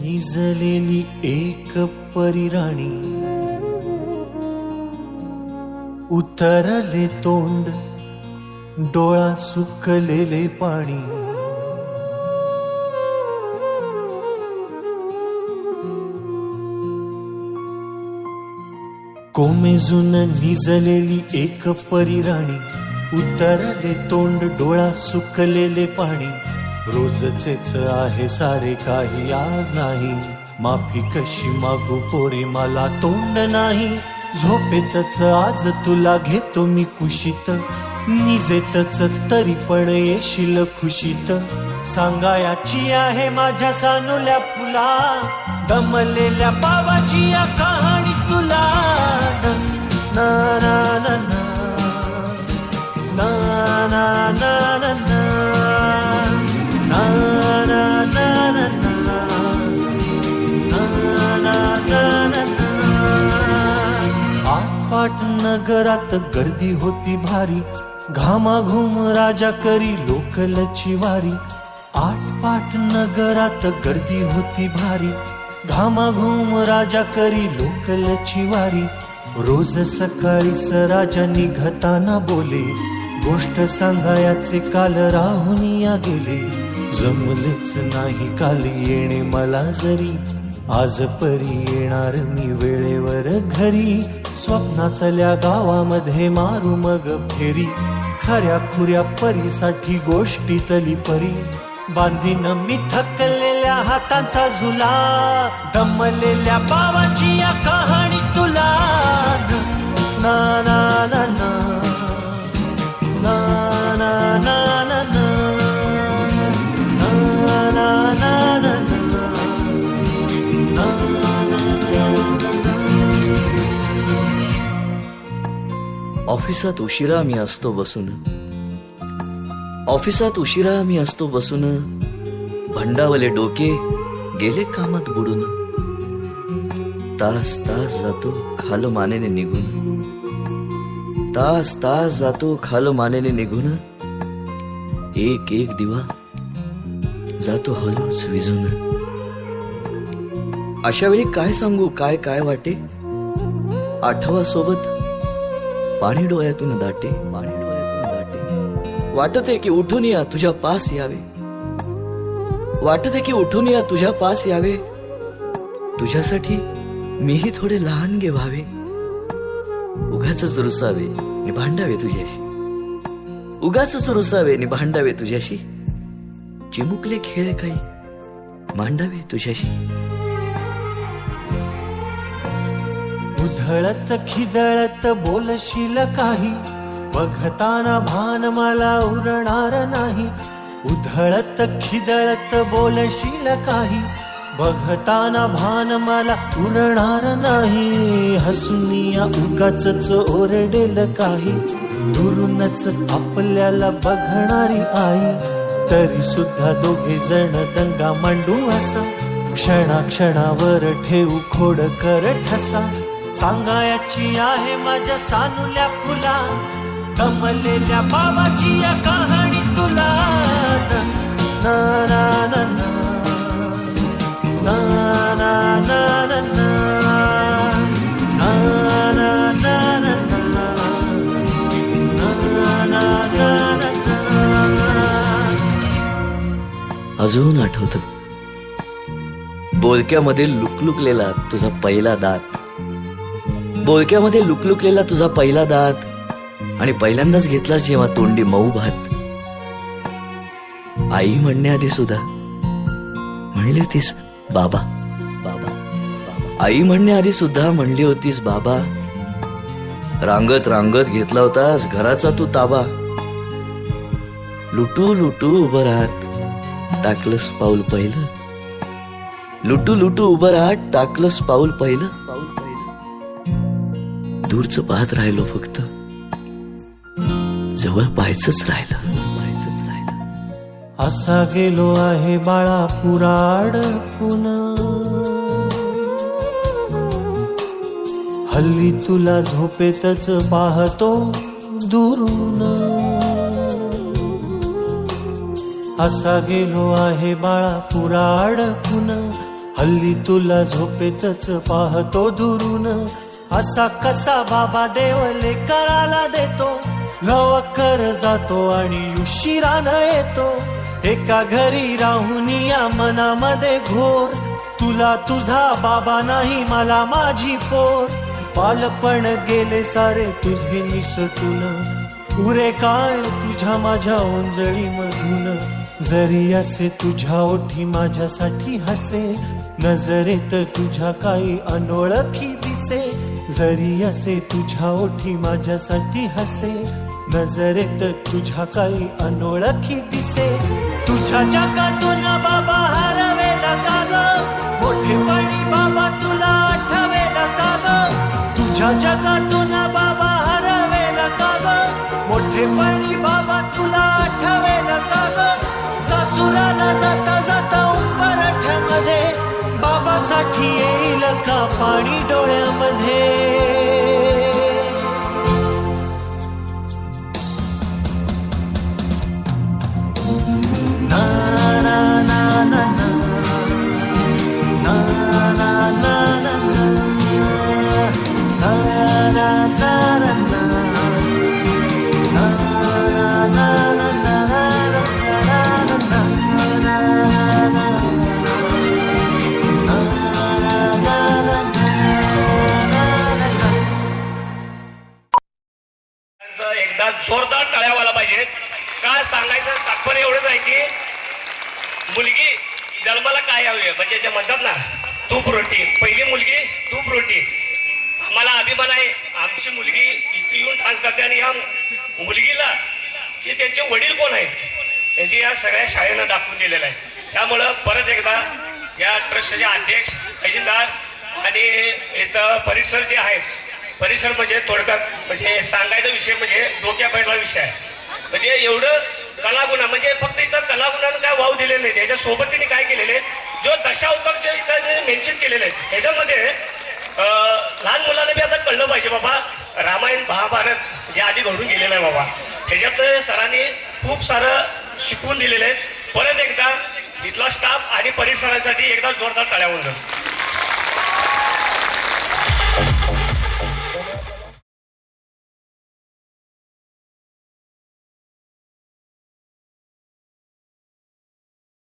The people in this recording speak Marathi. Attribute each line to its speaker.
Speaker 1: निजलेली एक परिराणी, उतरले तोंड डोळा सुकलेले पाणी. कोमेजून निजलेली एक परिराणी, उतरले तोंड डोळा सुकलेले पाणी. रोजचेच आहे सारे काही आज नाही, माफी कशी मागू पोरी मला तोंड नाही. झोपेतच आज तुला घेतो मी कुशीत, निजेतच तरी पण येशील खुशीत. सांगायाची आहे माझ्या सानुल्या फुला, दमलेल्या बाबाची या कहाणी तुला. ना ना ना ना ना ना ना ना ना आटपाट नगरात गर्दी होती भारी, घामाघूम राजा करी लोकलची वारी. आटपाट नगरात गर्दी होती भारी, घामाघूम राजा करी लोकलची वारी. रोज सकाळीच राजा निघताना बोले, गोष्ट सांगायाचे काल राहुनिया गेले. जमलेच नाही काल येणे मला जरी, आज परी येणार मी वेळेवर घरी. स्वप्नातल्या गावामध्ये मारू मग फेरी, खऱ्या खुऱ्या परीसाठी गोष्टीतली परी. बांधीन मी थकलेल्या हातांचा झुला, दमलेल्या बाबाची या कहाणी तुला. ना ना ना ना ना ना ना ना ना ना ना ना.
Speaker 2: ऑफिसात उशिरा मी असतो बसून, ऑफिसात उशिरा मी असतो बसून. भंडावले डोके गेले कामात बुडून. तास तास जातो खालो मानेने निघून, तास तास जातो खालो मानेने निघून. एक एक दिवा जातो हळूच विजून. अशा वेळी काय सांगू काय काय वाटे, आठवा सोबत पाणी डोळ्यातून दाटे, पाणी डोळ्यातून दाटे. वाटते की उठून या तुझ्या पास यावे, वाटते की उठून या तुझ्या पास यावे. तुझ्यासाठी मीही थोडे लहान गे व्हावे. उगाचच रुसावे नि भांडावे तुझ्याशी, उगाचच रुसावे नि भांडावे तुझ्याशी. चिमुकले खेळ काही मांडावे तुझ्याशी.
Speaker 1: उधळत खिदळत बोलशील काही, बघताना भान मला उरणार नाही. उधळत खिदळत बोलशील काही, बघताना भान मला उरणार नाही. हसूनिया उगाचच ओरडेल काही, दुरूनच आपल्याला बघणारी आई. तरी सुद्धा दोघे जण दंगा मांडू असा, क्षणाक्षणावर ठेवू खोड कर ठसा. सांगायाची आहे माझ्या सानुल्या फुला, दमलेल्या बाबाची या कहाणी तुला. ना ना ना ना ना ना ना ना ना ना ना ना ना.
Speaker 2: अजून आठवतं बोलक्यामध्ये लुकलुकलेला तुझा पहिला दात, बोलक्यामध्ये लुकलुकलेला तुझा पहिला दात. आणि पहिल्यांदाच घेतला जेव्हा तोंडी मऊ भात. आई म्हणण्याआधी सुद्धा म्हणली होतीस बाबा बाबा बाबा. आई म्हणण्याआधी सुद्धा म्हणली होतीस बाबा. रांगत रांगत घेतला होतास घराचा तू ताबा. लुटू लुटू उभं राहत टाकलंस पाऊल पहिलं, लुटू लुटू उभं राहत टाकलंस पाऊल पहिलं. दूरच पाहत राहिलो फक्त, जवळ पाहायचंच राहिलं.
Speaker 1: असा गेलो आहे बाळा पुराड पुन्हा, हल्ली तुला झोपेतच पाहतो दुरून. असा गेलो आहे बाळा पुराड पुन्हा, हल्ली तुला झोपेतच पाहतो दुरून, असा कसा बाबा देवले कराला देतो, लवकर जातो आणि उशिरानं येतो, एका घरी राहून या मनामध्ये घोर, तुला तुझा बाबा नाही मला माझी पोर, बालपण गेले सारे तुझे निसटून, पुरे काय तुझ्या माझ्या ओंजळी मधून, जरी असे तुझ्या ओठी माझ्यासाठी हसे, नजरेत तुझ्या काही अनोळखी दिसे, जरी असे तुझ्या ओठी माझ्यासाठी हसे, नजरेत तुझ्या काही अनोळखी दिसे, तुझ्या जगातून बाबा हरवेला का ग, मोठेपणी बाबा तुला आठवेला का ग, तुझ्या जगातून बाबा हरवेला का ग, मोठेपणी बाबा तुला आठवेला का ग, सासुराला जाता जाता उंबरठ्यामध्ये बाबासाठी येईल का पाणी डोळ्यामध्ये.
Speaker 3: एकदा जोरदार टाळ्यावाला पाहिजे. काय सांगायचं तात्पर्य एवढंच आहे की मुलगी जन्माला काय हवी म्हणजे जे म्हणतात ना तूप रोटी, पहिली मुलगी तूप रोटी. आम्हाला अभिमान आहे आमची मुलगी इथे येऊन डान्स करते आणि या मुलगीला की त्यांचे वडील कोण आहेत याची या सगळ्या शाळेनं दाखवून दिलेलं आहे. त्यामुळं परत एकदा या ट्रस्टचे अध्यक्ष खजिनदार आणि इथं परिसर जे आहेत, परिसर म्हणजे थोडक्यात म्हणजे सांगायचा विषय म्हणजे डोक्यापैठला विषय आहे. म्हणजे एवढं कलागुणा म्हणजे फक्त इथं कलागुणानं काय वाव दिलेलं नाही, त्याच्यासोबत त्यांनी काय केलेले जो दशावतार जे इथं मेन्शन केलेले आहेत ह्याच्यामध्ये लहान मुलांना बी आता कळलं पाहिजे बाबा रामायण महाभारत जे आधी घडून गेलेलं आहे बाबा, ह्याच्यात सरांनी खूप सारं शिकवून दिलेलं आहे. परत एकदा इथला स्टाफ आणि परिसरासाठी एकदा जोरदार टाळ्या होऊन